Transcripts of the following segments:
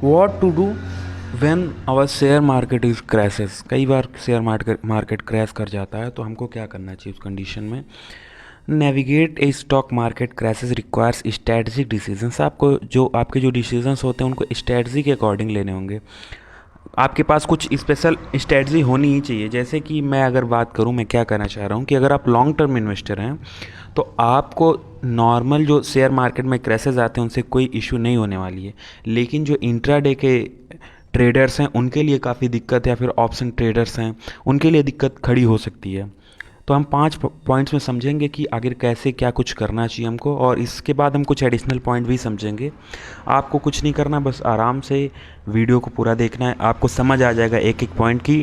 What to do when our share market is crashes. कई बार share market crash कर जाता है, तो हमको क्या करना चाहिए उस कंडीशन में। Navigate a stock market crashes requires strategic decisions. आपको जो आपके जो डिसीजंस होते हैं उनको स्ट्रेटजी के अकॉर्डिंग लेने होंगे। आपके पास कुछ स्पेशल स्ट्रेटजी होनी ही चाहिए। जैसे कि मैं अगर बात करूं, मैं क्या करना चाह रहा हूं कि अगर आप लॉन्ग टर्म इन्वेस्टर हैं तो आपको नॉर्मल जो शेयर मार्केट में क्रैशेस आते हैं उनसे कोई इशू नहीं होने वाली है। लेकिन जो इंट्राडे के ट्रेडर्स हैं उनके लिए काफ़ी दिक्कत, या फिर ऑप्शन ट्रेडर्स हैं उनके लिए दिक्कत खड़ी हो सकती है। तो हम 5 पॉइंट्स में समझेंगे कि आखिर कैसे क्या कुछ करना चाहिए हमको, और इसके बाद हम कुछ एडिशनल पॉइंट भी समझेंगे। आपको कुछ नहीं करना, बस आराम से वीडियो को पूरा देखना है। आपको समझ आ जाएगा एक एक पॉइंट की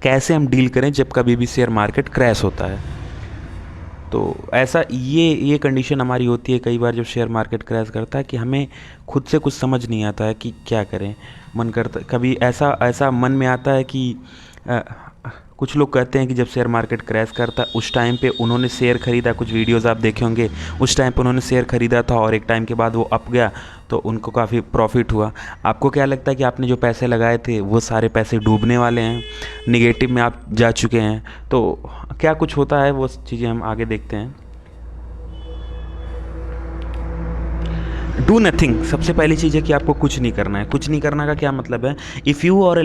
कैसे हम डील करें जब कभी भी शेयर मार्केट क्रैश होता है। तो ऐसा ये कंडीशन हमारी होती है कई बार जब शेयर मार्केट क्रैश करता है कि हमें खुद से कुछ समझ नहीं आता है कि क्या करें। मन करता, कभी ऐसा ऐसा मन में आता है कि कुछ लोग कहते हैं कि जब शेयर मार्केट क्रैश करता उस टाइम पे उन्होंने शेयर ख़रीदा। कुछ वीडियोस आप देखे होंगे, उस टाइम पे उन्होंने शेयर ख़रीदा था और एक टाइम के बाद वो अप गया तो उनको काफ़ी प्रॉफिट हुआ। आपको क्या लगता है कि आपने जो पैसे लगाए थे वो सारे पैसे डूबने वाले हैं, निगेटिव में आप जा चुके हैं? तो क्या कुछ होता है वो चीज़ें हम आगे देखते हैं। डू नथिंग, सबसे पहली चीज़ है कि आपको कुछ नहीं करना है। कुछ नहीं करना का क्या मतलब है? इफ़ यू और ए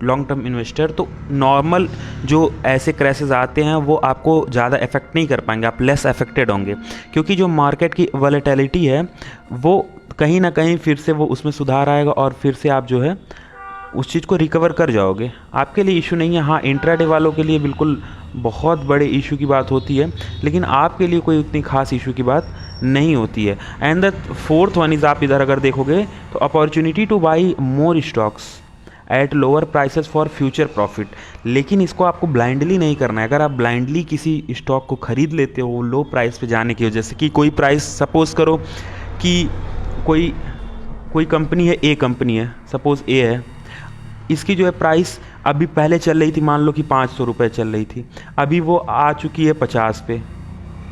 लॉन्ग टर्म इन्वेस्टर, तो नॉर्मल जो ऐसे क्रैशेस आते हैं वो आपको ज़्यादा इफेक्ट नहीं कर पाएंगे, आप लेस अफेक्टेड होंगे। क्योंकि जो मार्केट की वॉलेटिलिटी है वो कहीं ना कहीं फिर से वो उसमें सुधार आएगा और फिर से आप जो है उस चीज़ को रिकवर कर जाओगे। आपके लिए इशू नहीं है। हाँ, इंट्राडे वालों के लिए बिल्कुल बहुत बड़े इशू की बात होती है, लेकिन आपके लिए कोई उतनी खास इशू की बात नहीं होती है। And the fourth one is, आप इधर अगर देखोगे तो opportunity two by more stocks at lower prices for future profit. लेकिन इसको आपको ब्लाइंडली नहीं करना है। अगर आप ब्लाइंडली किसी स्टॉक को ख़रीद लेते हो लो प्राइस पे जाने की वजह से, कि कोई प्राइस सपोज़ करो कि कोई कोई कंपनी है, ए कंपनी है, सपोज़ ए है, इसकी जो है प्राइस अभी पहले चल रही थी, मान लो कि 500 रुपये चल रही थी, अभी वो आ चुकी है 50 पे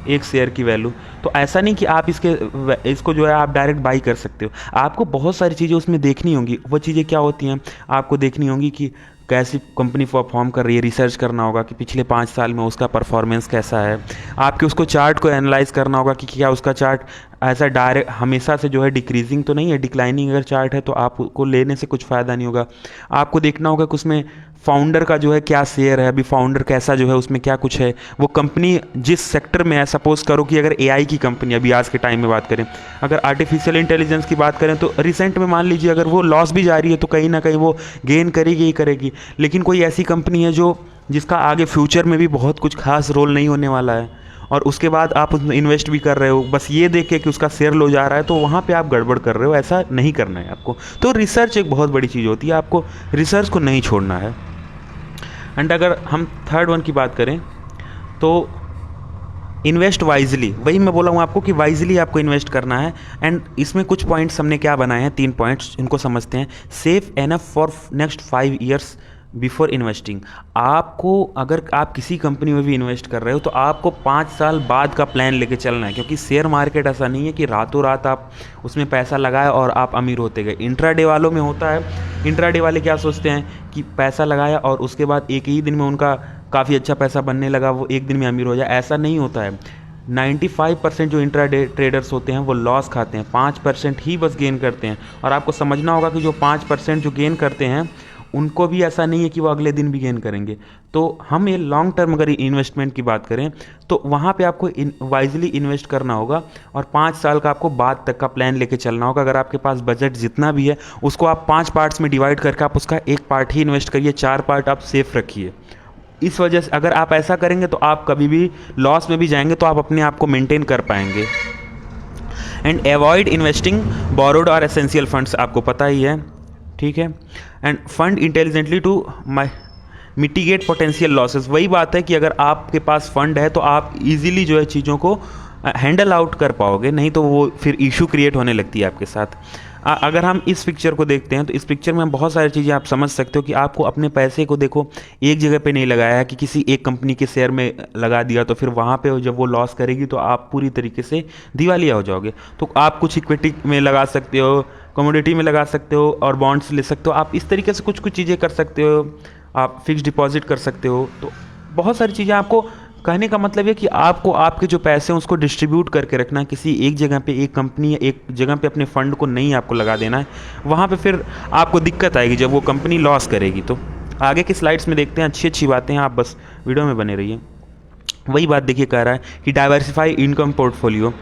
एक शेयर की वैल्यू। तो ऐसा नहीं कि आप इसको जो है आप डायरेक्ट बाई कर सकते हो। आपको बहुत सारी चीज़ें उसमें देखनी होंगी। वो चीज़ें क्या होती हैं आपको देखनी होंगी कि कैसी कंपनी परफॉर्म कर रही है, रिसर्च करना होगा कि पिछले 5 साल में उसका परफॉर्मेंस कैसा है। आपके उसको चार्ट को एनालाइज करना होगा कि क्या उसका चार्ट ऐसा डायरेक्ट हमेशा से जो है डिक्रीजिंग तो नहीं है, डिक्लाइनिंग अगर चार्ट है तो आपको लेने से कुछ फ़ायदा नहीं होगा। आपको देखना होगा कि उसमें फाउंडर का जो है क्या शेयर है, अभी फाउंडर कैसा जो है उसमें क्या कुछ है, वो कंपनी जिस सेक्टर में है। सपोज़ करो कि अगर एआई की कंपनी, अभी आज के टाइम में बात करें, अगर आर्टिफिशियल इंटेलिजेंस की बात करें तो रिसेंट में मान लीजिए अगर वो लॉस भी जा रही है तो कहीं ना कहीं वो गेन करेगी ही करेगी। लेकिन कोई ऐसी कंपनी है जो जिसका आगे फ्यूचर में भी बहुत कुछ खास रोल नहीं होने वाला है और उसके बाद आप उसमें इन्वेस्ट भी कर रहे हो बस ये देख के कि उसका शेयर लो जा रहा है, तो वहाँ पे आप गड़बड़ कर रहे हो। ऐसा नहीं करना है आपको। तो रिसर्च एक बहुत बड़ी चीज़ होती है, आपको रिसर्च को नहीं छोड़ना है। एंड अगर हम थर्ड वन की बात करें तो इन्वेस्ट वाइजली, वही मैं बोला हूँ आपको कि वाइजली आपको इन्वेस्ट करना है। एंड इसमें कुछ पॉइंट्स हमने क्या बनाए हैं, 3 पॉइंट्स, इनको समझते हैं। Safe enough for next 5 years before investing. आपको अगर आप किसी कंपनी में भी इन्वेस्ट कर रहे हो तो आपको 5 साल बाद का प्लान लेके चलना है, क्योंकि शेयर मार्केट ऐसा नहीं है कि रातों रात आप उसमें पैसा लगाए और आप अमीर होते गए। इंट्राडे वालों में होता है, इंट्राडे वाले क्या सोचते हैं कि पैसा लगाया और उसके बाद एक ही दिन में उनका काफ़ी अच्छा पैसा बनने लगा, वो एक दिन में अमीर हो जाए। ऐसा नहीं होता है। 95% जो इंट्राडे ट्रेडर्स होते हैं वो लॉस खाते हैं, 5% ही बस गेन करते हैं। और आपको समझना होगा कि जो 5% जो गेन करते हैं उनको भी ऐसा नहीं है कि वो अगले दिन भी गेन करेंगे। तो हम ये लॉन्ग टर्म अगर इन्वेस्टमेंट की बात करें तो वहाँ पे आपको वाइजली इन्वेस्ट करना होगा और 5 साल का आपको बाद तक का प्लान लेके चलना होगा। अगर आपके पास बजट जितना भी है उसको आप 5 पार्ट्स में डिवाइड करके आप उसका एक पार्ट ही इन्वेस्ट करिए, 4 पार्ट आप सेफ रखिए। इस वजह से अगर आप ऐसा करेंगे तो आप कभी भी लॉस में भी जाएंगे तो आप अपने आप को मेंटेन कर पाएंगे। एंड अवॉइड इन्वेस्टिंग बोरोड और एसेंशियल फंड्स, आपको पता ही है, ठीक है। And fund intelligently to mitigate potential losses. वही बात है कि अगर आपके पास फंड है तो आप इजीली जो है चीज़ों को हैंडल आउट कर पाओगे, नहीं तो वो फिर इशू क्रिएट होने लगती है आपके साथ। अगर हम इस पिक्चर को देखते हैं तो इस पिक्चर में हम बहुत सारी चीज़ें आप समझ सकते हो कि आपको अपने पैसे को देखो एक जगह पे नहीं लगाया है कि किसी एक कंपनी के शेयर में लगा दिया तो फिर वहाँ पे जब वो लॉस करेगी तो आप पूरी तरीके से दिवालिया हो जाओगे। तो आप कुछ इक्विटी में लगा सकते हो, कमोडिटी में लगा सकते हो और बॉन्ड्स ले सकते हो। आप इस तरीके से कुछ कुछ चीज़ें कर सकते हो। आप फिक्स डिपॉजिट कर सकते हो। तो बहुत सारी चीज़ें, आपको कहने का मतलब ये कि आपको आपके जो पैसे हैं उसको डिस्ट्रीब्यूट करके रखना है। किसी एक जगह पे, एक कंपनी या एक जगह पे अपने फंड को नहीं आपको लगा देना है। वहाँ पे फिर आपको दिक्कत आएगी जब वो कंपनी लॉस करेगी। तो आगे की स्लाइड्स में देखते हैं, अच्छी अच्छी बातें हैं, आप बस वीडियो में बने रहिए। वही बात देखिए, कह रहा है कि डाइवर्सिफाई इनकम पोर्टफोलियो।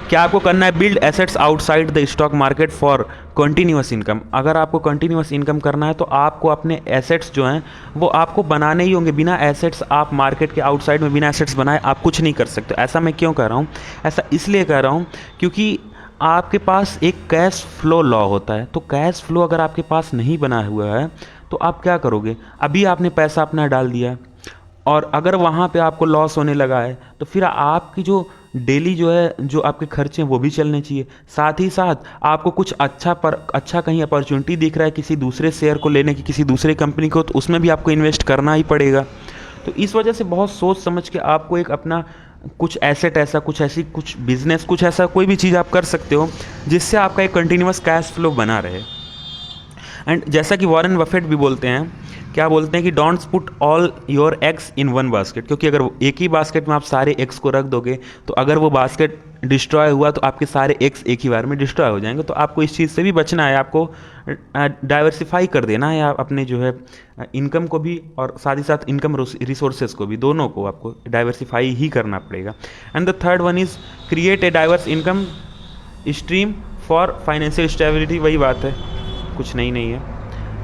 क्या आपको करना है? Build assets outside the stock market for continuous income. अगर आपको कंटिन्यूअस इनकम करना है तो आपको अपने एसेट्स जो हैं वो आपको बनाने ही होंगे। बिना एसेट्स, आप मार्केट के आउटसाइड में बिना एसेट्स बनाए आप कुछ नहीं कर सकते। ऐसा मैं क्यों कह रहा हूँ? ऐसा इसलिए कह रहा हूँ क्योंकि आपके पास एक कैश फ्लो लॉ होता है। तो कैश फ्लो अगर आपके पास नहीं बना हुआ है तो आप क्या करोगे? अभी आपने पैसा अपना डाल दिया और अगर वहाँ पे आपको लॉस होने लगा है तो फिर आपकी जो डेली जो है, जो आपके खर्चे हैं वो भी चलने चाहिए। साथ ही साथ आपको कुछ अच्छा कहीं अपॉर्चुनिटी दिख रहा है किसी दूसरे शेयर को लेने की, किसी दूसरे कंपनी को, तो उसमें भी आपको इन्वेस्ट करना ही पड़ेगा। तो इस वजह से बहुत सोच समझ के आपको एक अपना कुछ एसेट, ऐसा कुछ, ऐसी कुछ बिजनेस, कुछ ऐसा कोई भी चीज़ आप कर सकते हो जिससे आपका एक कंटिन्यूअस कैश फ्लो बना रहे। एंड जैसा कि वॉरेन बफेट भी बोलते हैं, क्या बोलते हैं कि don'ts put all your eggs in one basket. क्योंकि अगर एक ही बास्केट में आप सारे एग्स को रख दोगे तो अगर वो बास्केट डिस्ट्रॉय हुआ तो आपके सारे एग्स एक ही बार में डिस्ट्रॉय हो जाएंगे। तो आपको इस चीज़ से भी बचना है, आपको डाइवर्सिफाई कर देना है अपने जो है इनकम को भी, और साथ ही साथ इनकम रिसोर्सेज को भी, दोनों को आपको डाइवर्सिफाई ही करना पड़ेगा। And the third one is create a diverse income stream for financial stability. वही बात है, कुछ नहीं है।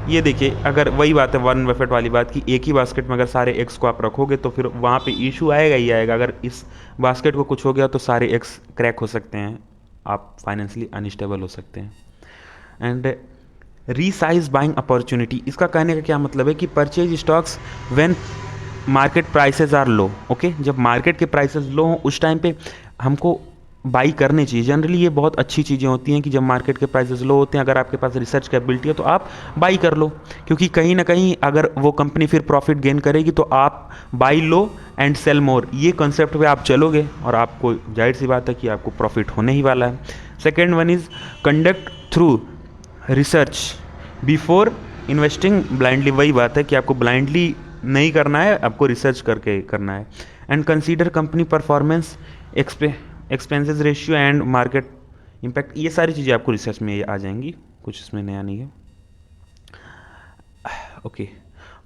ये देखिए, अगर वही बात है वॉरेन बफेट वाली बात कि एक ही बास्केट में अगर सारे एग्स को आप रखोगे तो फिर वहाँ पे इशू आएगा ही आएगा। अगर इस बास्केट को कुछ हो गया तो सारे एग्स क्रैक हो सकते हैं, आप फाइनेंशियली अनस्टेबल हो सकते हैं। एंड रीसाइज बाइंग अपॉर्चुनिटी, इसका कहने का क्या मतलब है कि purchase stocks when market prices are low. Okay, जब मार्केट के प्राइसेस लो हों उस टाइम पे हमको बाई करनी चाहिए। जनरली ये बहुत अच्छी चीज़ें होती हैं कि जब मार्केट के प्राइसेस लो होते हैं, अगर आपके पास रिसर्च कैपेबिलिटी है तो आप बाई कर लो, क्योंकि कहीं ना कहीं अगर वो कंपनी फिर प्रॉफिट गेन करेगी तो आप बाई लो एंड सेल मोर, ये कॉन्सेप्ट पे आप चलोगे और आपको जाहिर सी बात है कि आपको प्रॉफिट होने ही वाला है। Second one is conduct through research before investing blindly. वही बात है कि आपको ब्लाइंडली नहीं करना है, आपको रिसर्च करके करना है। And consider company performance, expenses ratio and market impact. ये सारी चीज़ें आपको रिसर्च में आ जाएंगी, कुछ इसमें नया नहीं है। Okay,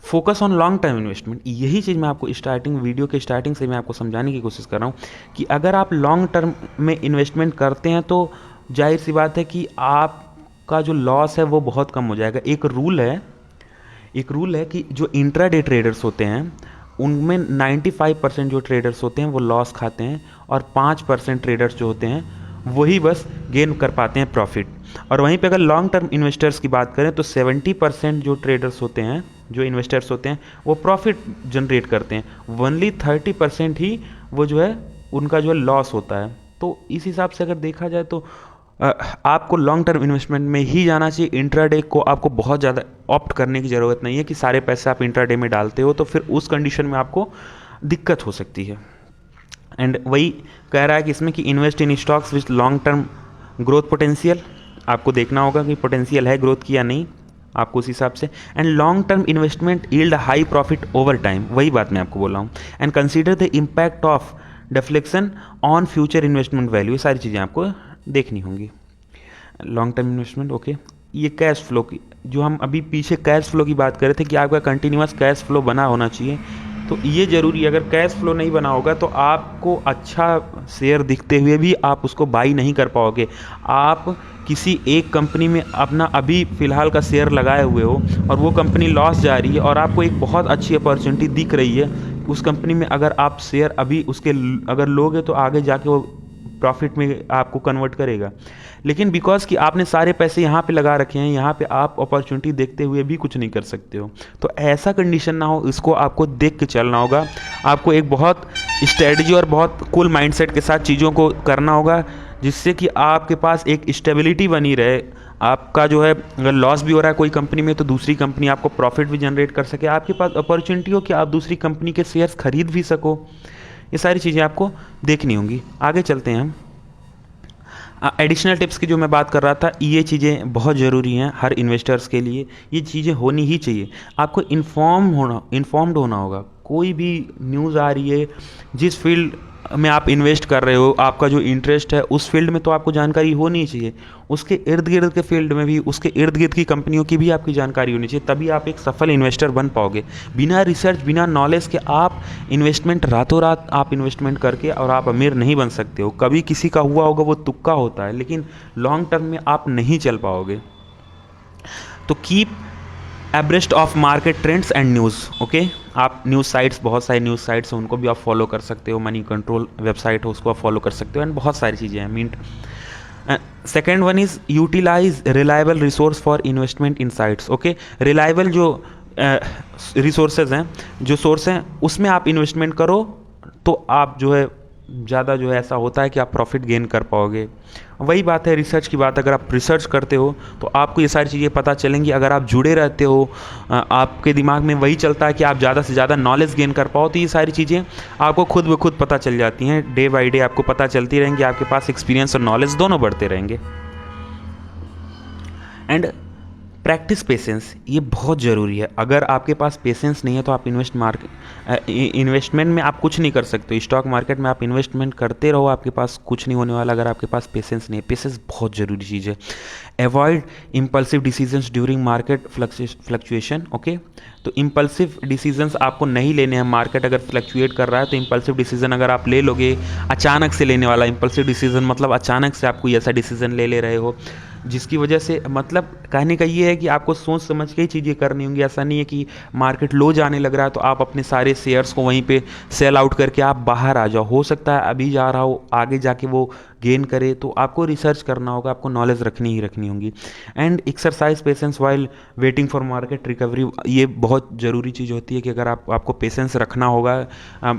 focus on long term investment. यही चीज़ मैं आपको वीडियो के स्टार्टिंग से मैं आपको समझाने की कोशिश कर रहा हूँ कि अगर आप लॉन्ग टर्म में इन्वेस्टमेंट करते हैं तो जाहिर सी बात है कि आपका जो लॉस है वो बहुत कम हो जाएगा। एक रूल है कि जो इंट्राडे ट्रेडर्स होते हैं उनमें 95% जो ट्रेडर्स होते हैं वो लॉस खाते हैं और 5% ट्रेडर्स जो होते हैं वही बस गेन कर पाते हैं प्रॉफिट। और वहीं पे अगर लॉन्ग टर्म इन्वेस्टर्स की बात करें तो 70% जो ट्रेडर्स होते हैं, जो इन्वेस्टर्स होते हैं, वो प्रॉफिट जनरेट करते हैं। ओनली 30% ही वो जो है उनका जो है लॉस होता है। तो इस हिसाब से अगर देखा जाए तो आपको लॉन्ग टर्म इन्वेस्टमेंट में ही जाना चाहिए। इंट्राडे को आपको बहुत ज़्यादा ऑप्ट करने की ज़रूरत नहीं है कि सारे पैसे आप इंट्राडे में डालते हो, तो फिर उस कंडीशन में आपको दिक्कत हो सकती है। एंड वही कह रहा है कि इसमें कि invest in stocks with long term growth potential. आपको देखना होगा कि पोटेंशियल है ग्रोथ की या नहीं, आपको उस हिसाब से। And long term investment yield high profit over time, वही बात मैं आपको बोल रहा हूँ। And consider the impact of deflection on future investment value. ये सारी चीज़ें आपको देखनी होंगी। Long term investment, okay. ये कैश फ्लो की, जो हम अभी पीछे कैश फ्लो की बात कर रहे थे कि आपका कंटिन्यूअस कैश फ्लो बना होना चाहिए, तो ये ज़रूरी है। अगर कैश फ्लो नहीं बना होगा तो आपको अच्छा शेयर दिखते हुए भी आप उसको बाई नहीं कर पाओगे। आप किसी एक कंपनी में अपना अभी फ़िलहाल का शेयर लगाए हुए हो और वो कंपनी लॉस जा रही है और आपको एक बहुत अच्छी अपॉर्चुनिटी दिख रही है उस कंपनी में, अगर आप शेयर अभी उसके अगर लोगे तो आगे जाके वो प्रॉफिट में आपको कन्वर्ट करेगा। लेकिन बिकॉज कि आपने सारे पैसे यहाँ पे लगा रखे हैं, यहाँ पे आप अपॉर्चुनिटी देखते हुए भी कुछ नहीं कर सकते हो। तो ऐसा कंडीशन ना हो, इसको आपको देख के चलना होगा। आपको एक बहुत स्ट्रेटजी और बहुत कूल माइंडसेट के साथ चीज़ों को करना होगा, जिससे कि आपके पास एक स्टेबिलिटी बनी रहे। आपका जो है अगर लॉस भी हो रहा है कोई कंपनी में तो दूसरी कंपनी आपको प्रॉफिट भी जनरेट कर सके, आपके पास अपॉर्चुनिटी हो कि आप दूसरी कंपनी के शेयर्स खरीद भी सको। ये सारी चीज़ें आपको देखनी होंगी। आगे चलते हैं हम। एडिशनल टिप्स की जो मैं बात कर रहा था, ये चीज़ें बहुत ज़रूरी हैं हर इन्वेस्टर्स के लिए, ये चीज़ें होनी ही चाहिए। आपको इन्फॉर्म्ड होना होगा। कोई भी न्यूज़ आ रही है, जिस फील्ड में आप इन्वेस्ट कर रहे हो, आपका जो इंटरेस्ट है उस फील्ड में तो आपको जानकारी होनी ही चाहिए। उसके इर्द गिर्द के फील्ड में भी, उसके इर्द गिर्द की कंपनियों की भी आपकी जानकारी होनी चाहिए, तभी आप एक सफल इन्वेस्टर बन पाओगे। बिना रिसर्च, बिना नॉलेज के आप इन्वेस्टमेंट रातों रात आप इन्वेस्टमेंट करके और आप अमीर नहीं बन सकते हो। कभी किसी का हुआ होगा, वो तुक्का होता है, लेकिन लॉन्ग टर्म में आप नहीं चल पाओगे। तो keep abreast of market trends and news. Okay, आप न्यूज़ साइट्स, बहुत सारी न्यूज़ साइट्स हैं, उनको भी आप फॉलो कर सकते हो। मनी कंट्रोल वेबसाइट है, उसको आप फॉलो कर सकते हो, एंड बहुत सारी चीज़ें हैं। Mint. Second one is utilize reliable resource for investment insights. Okay, reliable जो रिसोर्सेज हैं, जो सोर्स हैं, उसमें आप इन्वेस्टमेंट करो तो आप जो है ज़्यादा जो है ऐसा होता है कि आप प्रॉफिट गेन कर पाओगे। वही बात है रिसर्च की बात, अगर आप रिसर्च करते हो तो आपको ये सारी चीज़ें पता चलेंगी। अगर आप जुड़े रहते हो, आपके दिमाग में वही चलता है कि आप ज़्यादा से ज़्यादा नॉलेज गेन कर पाओ, तो ये सारी चीज़ें आपको खुद ब खुद पता चल जाती हैं। डे बाई डे आपको पता चलती रहेंगी, आपके पास एक्सपीरियंस और नॉलेज दोनों बढ़ते रहेंगे। एंड प्रैक्टिस पेशेंस, ये बहुत ज़रूरी है। अगर आपके पास पेशेंस नहीं है तो आप इन्वेस्टमेंट में आप कुछ नहीं कर सकते। स्टॉक मार्केट में आप इन्वेस्टमेंट करते रहो, आपके पास कुछ नहीं होने वाला अगर आपके पास पेशेंस नहीं है। पेशेंस बहुत ज़रूरी चीज़ है। Avoid impulsive decisions during market fluctuation. Okay, तो इम्पल्सिव डिसीजंस आपको नहीं लेने हैं। मार्केट अगर फ्लक्चुएट कर रहा है तो इम्पल्सिव डिसीजन अगर आप ले लोगे, अचानक से लेने वाला इम्पल्सिव डिसीजन मतलब अचानक से आप कोई ऐसा डिसीजन ले रहे हो जिसकी वजह से, मतलब कहने का ये है कि आपको सोच समझ के ही चीज़ें करनी होंगी। ऐसा नहीं है कि मार्केट लो जाने लग रहा है तो आप अपने सारे शेयर्स को वहीं पे सेल आउट करके आप बाहर आ जाओ। हो सकता है अभी जा रहा हो, आगे जाके वो गेन करे, तो आपको रिसर्च करना होगा, आपको नॉलेज रखनी ही रखनी होगी। And exercise patience while waiting for market recovery, ये बहुत ज़रूरी चीज़ होती है कि अगर आपको पेशेंस रखना होगा।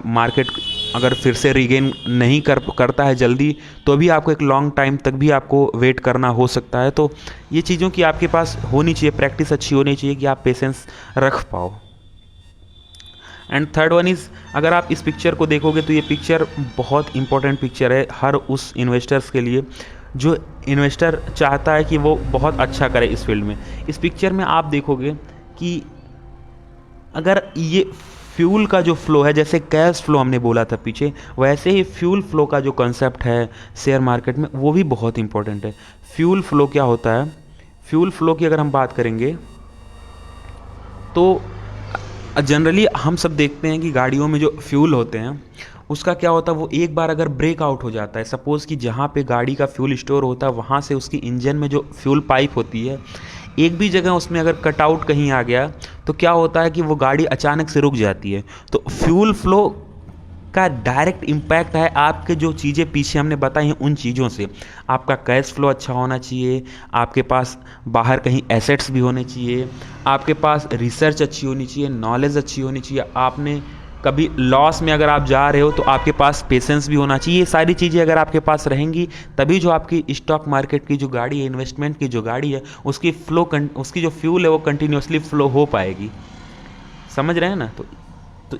मार्केट अगर फिर से रिगेन नहीं करता है जल्दी, तो भी आपको एक लॉन्ग टाइम तक भी आपको वेट करना हो सकता है। तो ये चीज़ों की आपके पास होनी चाहिए, प्रैक्टिस अच्छी होनी चाहिए कि आप पेशेंस रख पाओ। एंड थर्ड वन इज़, अगर आप इस पिक्चर को देखोगे तो ये पिक्चर बहुत इंपॉर्टेंट पिक्चर है हर उस इन्वेस्टर्स के लिए जो इन्वेस्टर चाहता है कि वो बहुत अच्छा करे इस फील्ड में। इस पिक्चर में आप देखोगे कि अगर ये फ्यूल का जो फ्लो है, जैसे कैश फ्लो हमने बोला था पीछे, वैसे ही फ्यूल फ्लो का जो कॉन्सेप्ट है शेयर मार्केट में, वो भी बहुत इंपॉर्टेंट है। फ्यूल फ्लो क्या होता है? फ्यूल फ्लो की अगर हम बात करेंगे तो जनरली हम सब देखते हैं कि गाड़ियों में जो फ्यूल होते हैं उसका क्या होता है, वो एक बार अगर ब्रेक आउट हो जाता है, सपोज़ कि जहाँ पे गाड़ी का फ्यूल स्टोर होता है वहाँ से उसकी इंजन में जो फ्यूल पाइप होती है, एक भी जगह उसमें अगर कटआउट कहीं आ गया तो क्या होता है कि वो गाड़ी अचानक से रुक जाती है। तो फ्यूल फ्लो का डायरेक्ट इम्पैक्ट है आपके जो चीज़ें पीछे हमने बताई हैं उन चीज़ों से। आपका कैश फ्लो अच्छा होना चाहिए, आपके पास बाहर कहीं एसेट्स भी होने चाहिए, आपके पास रिसर्च अच्छी होनी चाहिए, नॉलेज अच्छी होनी चाहिए, आपने कभी लॉस में अगर आप जा रहे हो तो आपके पास पेशेंस भी होना चाहिए। ये सारी चीज़ें अगर आपके पास रहेंगी तभी जो आपकी स्टॉक मार्केट की जो गाड़ी है, इन्वेस्टमेंट की जो गाड़ी है, उसकी जो फ्यूल है वो कंटिन्यूसली फ्लो हो पाएगी। समझ रहे हैं ना? तो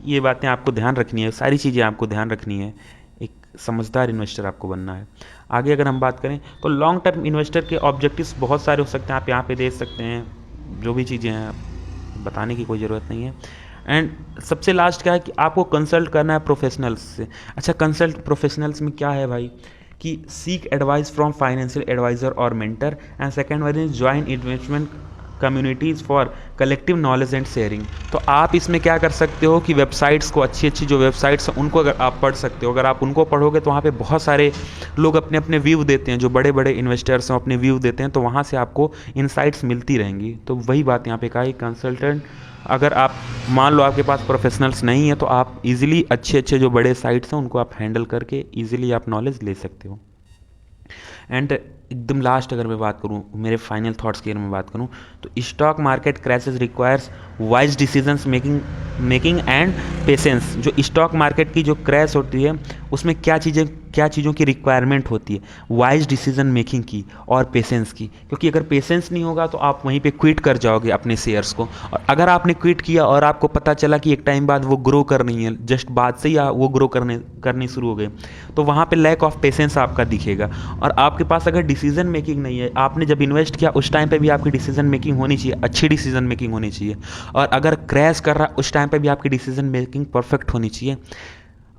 ये बातें आपको ध्यान रखनी है, सारी चीज़ें आपको ध्यान रखनी है। एक समझदार इन्वेस्टर आपको बनना है। आगे अगर हम बात करें तो लॉन्ग टर्म इन्वेस्टर के ऑब्जेक्टिव्स बहुत सारे हो सकते हैं, आप यहाँ पे देख सकते हैं। जो भी चीज़ें हैं बताने की कोई ज़रूरत नहीं है। एंड सबसे लास्ट क्या है कि आपको कंसल्ट करना है प्रोफेशनल्स से। अच्छा, कंसल्ट प्रोफेशनल्स में क्या है भाई कि seek advice from financial advisor और mentor. And second one is join investment communities for collective knowledge and sharing. तो आप इसमें क्या कर सकते हो कि वेबसाइट्स को, अच्छी अच्छी जो वेबसाइट्स हैं उनको अगर आप पढ़ सकते हो। अगर आप उनको पढ़ोगे तो वहाँ पे बहुत सारे लोग अपने अपने व्यू देते हैं, जो बड़े बड़े इन्वेस्टर्स हैं अपने व्यू देते हैं, तो वहाँ से आपको इनसाइट्स मिलती रहेंगी। तो वही बात यहाँ पे कहा कि कंसल्टेंट, अगर आप मान लो आपके पास प्रोफेशनल्स नहीं है तो आप इजीली अच्छे अच्छे जो बड़े साइट्स हैं उनको आप हैंडल करके इजीली आप नॉलेज ले सकते हो। एंड एकदम लास्ट अगर मैं बात करूँ, मेरे फाइनल थॉट्स की अगर मैं बात करूँ, तो stock market crashes requires wise decisions making and patience. जो स्टॉक मार्केट की जो क्रैश होती है उसमें क्या चीज़ें क्या चीज़ों की रिक्वायरमेंट होती है, वाइज डिसीजन मेकिंग की और पेशेंस की, क्योंकि अगर पेशेंस नहीं होगा तो आप वहीं पे क्विट कर जाओगे अपने शेयर्स को। और अगर आपने क्विट किया और आपको पता चला कि एक टाइम बाद वो ग्रो कर रही है, जस्ट बाद से ही वो ग्रो करनी शुरू हो गए, तो वहाँ पे लैक ऑफ पेशेंस आपका दिखेगा। और आपके पास अगर डिसीजन मेकिंग नहीं है, आपने जब इन्वेस्ट किया उस टाइम पे भी आपकी डिसीजन मेकिंग होनी चाहिए, अच्छी डिसीजन मेकिंग होनी चाहिए। और अगर क्रैश कर रहा है उस टाइम पे भी आपकी डिसीजन मेकिंग परफेक्ट होनी चाहिए।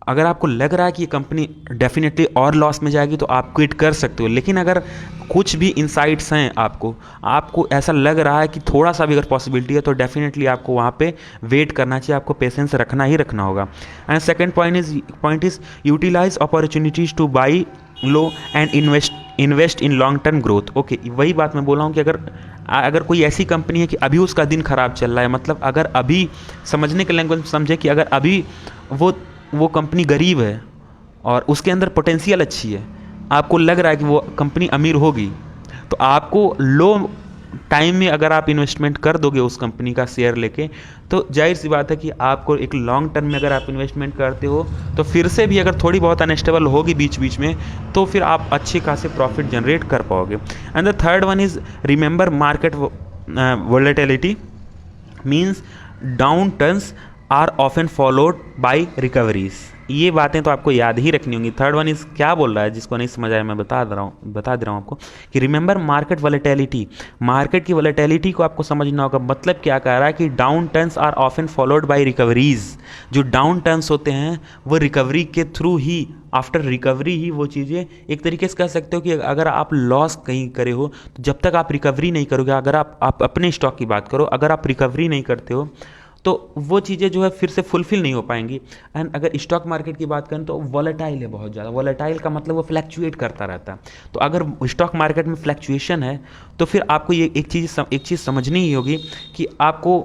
अगर आपको लग रहा है कि ये कंपनी डेफिनेटली और लॉस में जाएगी तो आप क्विट कर सकते हो, लेकिन अगर कुछ भी इंसाइट्स हैं, आपको ऐसा लग रहा है कि थोड़ा सा भी अगर पॉसिबिलिटी है, तो डेफिनेटली आपको वहाँ पे वेट करना चाहिए, आपको पेशेंस रखना ही रखना होगा। And second point is utilize opportunities to buy low and invest in long term growth. Okay, वही बात मैं बोल रहा हूँ कि अगर कोई ऐसी कंपनी है कि अभी उसका दिन खराब चल रहा है, मतलब अगर अभी समझने के लैंग्वेज में समझे कि अगर अभी वो कंपनी गरीब है और उसके अंदर पोटेंशियल अच्छी है, आपको लग रहा है कि वो कंपनी अमीर होगी, तो आपको लो टाइम में अगर आप इन्वेस्टमेंट कर दोगे उस कंपनी का शेयर लेके, तो जाहिर सी बात है कि आपको एक लॉन्ग टर्म में अगर आप इन्वेस्टमेंट करते हो तो फिर से भी अगर थोड़ी बहुत अनस्टेबल होगी बीच बीच में, तो फिर आप अच्छे खासे प्रॉफिट जनरेट कर पाओगे। And the third one is remember market volatility means downturns are often followed by recoveries. ये बातें तो आपको याद ही रखनी होंगी। थर्ड वन इज क्या बोल रहा है, जिसको नहीं समझ आया मैं बता दे रहा हूँ आपको कि रिमेंबर मार्केट वॉलेटिलिटी, मार्केट की वॉलेटिलिटी को आपको समझना होगा। मतलब क्या कह रहा है कि downturns are often followed by recoveries. जो डाउन टर्न्स होते हैं वो रिकवरी के थ्रू ही, आफ्टर रिकवरी ही वो चीज़ें, एक तरीके से कह सकते हो कि अगर आप लॉस कहीं करे हो तो जब तक आप रिकवरी नहीं करोगे, अगर आप अपने स्टॉक की बात करो, अगर आप रिकवरी नहीं करते हो तो वो चीज़ें जो है फिर से फुलफिल नहीं हो पाएंगी। एंड अगर स्टॉक मार्केट की बात करें तो वॉलेटाइल है बहुत ज़्यादा। वॉलेटाइल का मतलब वो फ्लैक्चुएट करता रहता है। तो अगर स्टॉक मार्केट में फ्लैक्चुएशन है तो फिर आपको ये एक चीज़ समझनी ही होगी कि आपको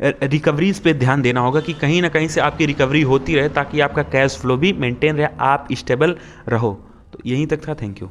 रिकवरीज पे ध्यान देना होगा कि कहीं ना कहीं से आपकी रिकवरी होती रहे, ताकि आपका कैश फ्लो भी मेंटेन रहे, आप स्टेबल रहो। तो यहीं तक था। Thank you.